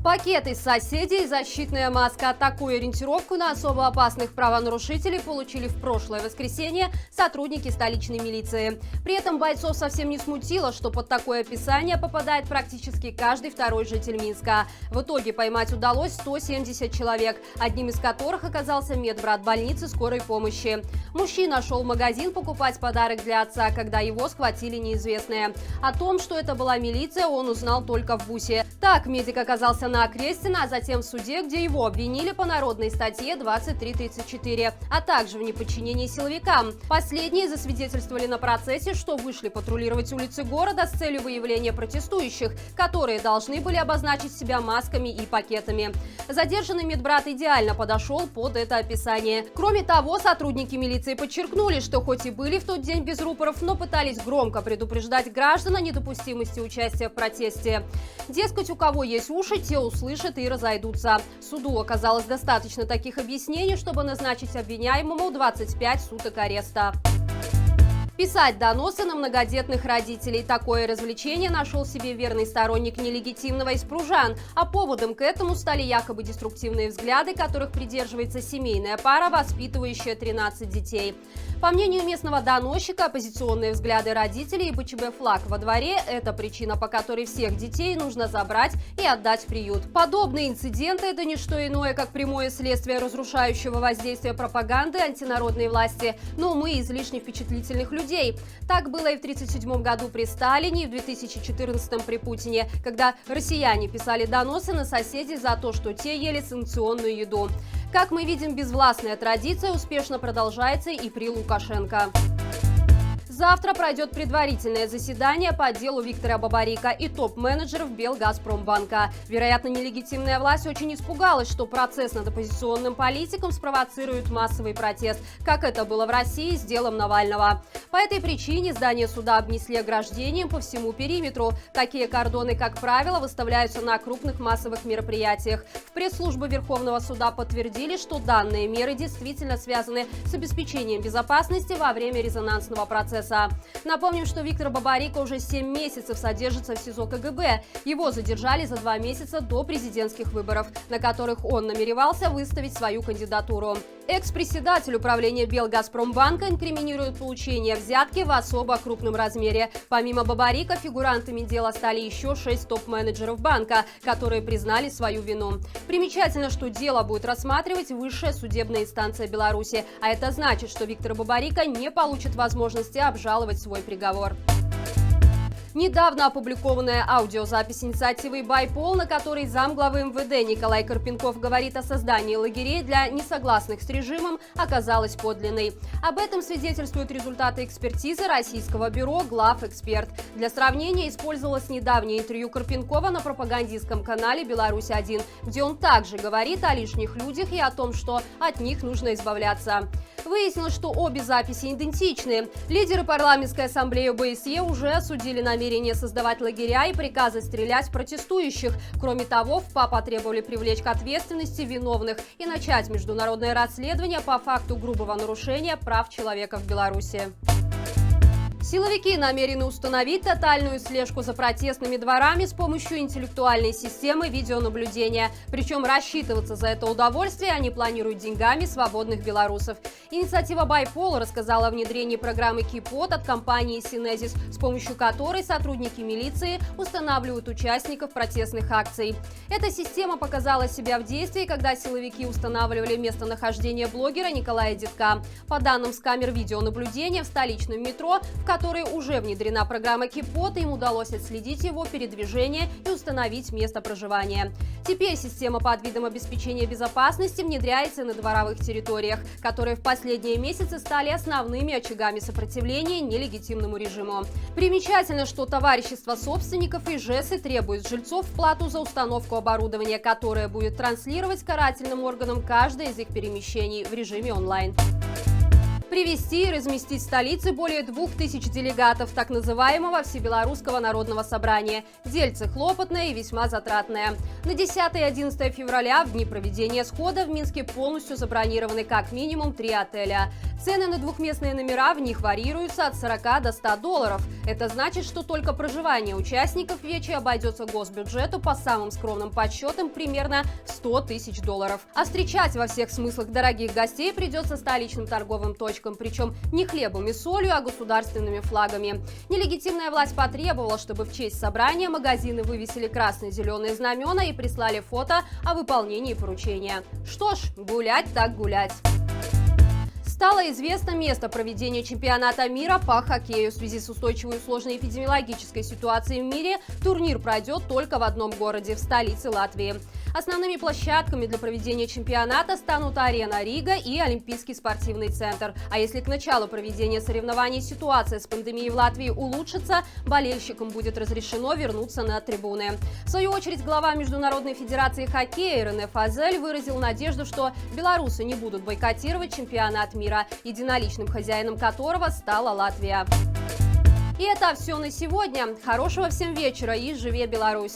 Пакет из соседей, защитная маска. Такую ориентировку на особо опасных правонарушителей получили в прошлое воскресенье сотрудники столичной милиции. При этом бойцов совсем не смутило, что под такое описание попадает практически каждый второй житель Минска. В итоге поймать удалось 170 человек, одним из которых оказался медбрат больницы скорой помощи. Мужчина шел в магазин покупать подарок для отца, когда его схватили неизвестные. О том, что это была милиция, он узнал только в бусе. Так медик оказался на Крестина, а затем в суде, где его обвинили по народной статье 2334, а также в неподчинении силовикам. Последние засвидетельствовали на процессе, что вышли патрулировать улицы города с целью выявления протестующих, которые должны были обозначить себя масками и пакетами. Задержанный медбрат идеально подошел под это описание. Кроме того, сотрудники милиции подчеркнули, что хоть и были в тот день без рупоров, но пытались громко предупреждать граждан о недопустимости участия в протесте. Дескать, у кого есть уши, те услышат и разойдутся. Суду оказалось достаточно таких объяснений, чтобы назначить обвиняемому 25 суток ареста. Писать доносы на многодетных родителей. Такое развлечение нашел себе верный сторонник нелегитимного из пружан, а поводом к этому стали якобы деструктивные взгляды, которых придерживается семейная пара, воспитывающая 13 детей. По мнению местного доносчика, оппозиционные взгляды родителей и БЧБ-флаг во дворе – это причина, по которой всех детей нужно забрать и отдать в приют. Подобные инциденты – это не что иное, как прямое следствие разрушающего воздействия пропаганды антинародной власти, но мы излишне впечатлительных людей. Так было и в 1937 году при Сталине, и в 2014 при Путине, когда россияне писали доносы на соседей за то, что те ели санкционную еду. Как мы видим, безвластная традиция успешно продолжается и при Лукашенко. Завтра пройдет предварительное заседание по делу Виктора Бабарика и топ-менеджеров Белгазпромбанка. Вероятно, нелегитимная власть очень испугалась, что процесс над оппозиционным политиком спровоцирует массовый протест, как это было в России с делом Навального. По этой причине здание суда обнесли ограждением по всему периметру. Такие кордоны, как правило, выставляются на крупных массовых мероприятиях. В пресс-службе Верховного суда подтвердили, что данные меры действительно связаны с обеспечением безопасности во время резонансного процесса. Напомним, что Виктор Бабарико уже 7 месяцев содержится в СИЗО КГБ. Его задержали за 2 месяца до президентских выборов, на которых он намеревался выставить свою кандидатуру. Экс-председатель управления Белгазпромбанка инкриминирует получение взятки в особо крупном размере. Помимо Бабарико, фигурантами дела стали еще 6 топ-менеджеров банка, которые признали свою вину. Примечательно, что дело будет рассматривать высшая судебная инстанция Беларуси, а это значит, что Виктор Бабарико не получит возможности обжаловать свой приговор. Недавно опубликованная аудиозапись инициативы «Байпол», на которой замглавы МВД Николай Карпенков говорит о создании лагерей для несогласных с режимом, оказалась подлинной. Об этом свидетельствуют результаты экспертизы российского бюро «Главэксперт». Для сравнения использовалось недавнее интервью Карпенкова на пропагандистском канале «Беларусь-1», где он также говорит о лишних людях и о том, что от них нужно избавляться. Выяснилось, что обе записи идентичны. Лидеры парламентской ассамблеи ОБСЕ уже осудили намерение создавать лагеря и приказы стрелять в протестующих. Кроме того, в ПА потребовали привлечь к ответственности виновных и начать международное расследование по факту грубого нарушения прав человека в Беларуси. Силовики намерены установить тотальную слежку за протестными дворами с помощью интеллектуальной системы видеонаблюдения. Причем рассчитываться за это удовольствие они планируют деньгами свободных белорусов. Инициатива «Байпол» рассказала о внедрении программы «Кипот» от компании «Синезис», с помощью которой сотрудники милиции устанавливают участников протестных акций. Эта система показала себя в действии, когда силовики устанавливали местонахождение блогера Николая Дедка. По данным с камер видеонаблюдения в столичном метро, в которой уже внедрена программа «Кипот», им удалось отследить его передвижение и установить место проживания. Теперь система под видом обеспечения безопасности внедряется на дворовых территориях, которые в последние месяцы стали основными очагами сопротивления нелегитимному режиму. Примечательно, что товарищество собственников и ЖЭСы требуют с жильцов плату за установку оборудования, которое будет транслировать карательным органам каждое из их перемещений в режиме онлайн. Привести и разместить в столице более 2000 делегатов так называемого Всебелорусского народного собрания. Дельце хлопотное и весьма затратное. На 10 и 11 февраля, в дни проведения схода, в Минске полностью забронированы как минимум 3 отеля. Цены на двухместные номера в них варьируются от 40 до 100 долларов. Это значит, что только проживание участников вечи обойдется госбюджету по самым скромным подсчетам примерно в 100 тысяч долларов. А встречать во всех смыслах дорогих гостей придется столичным торговым точкам, причем не хлебом и солью, а государственными флагами. Нелегитимная власть потребовала, чтобы в честь собрания магазины вывесили красно-зеленые знамена и прислали фото о выполнении поручения. Что ж, гулять так гулять. Стало известно место проведения чемпионата мира по хоккею. В связи с устойчивой и сложной эпидемиологической ситуацией в мире турнир пройдет только в одном городе, в столице Латвии. Основными площадками для проведения чемпионата станут арена Рига и Олимпийский спортивный центр. А если к началу проведения соревнований ситуация с пандемией в Латвии улучшится, болельщикам будет разрешено вернуться на трибуны. В свою очередь, глава Международной федерации хоккея Рене Фазель выразил надежду, что белорусы не будут бойкотировать чемпионат мира, единоличным хозяином которого стала Латвия. И это все на сегодня. Хорошего всем вечера и живе Беларусь!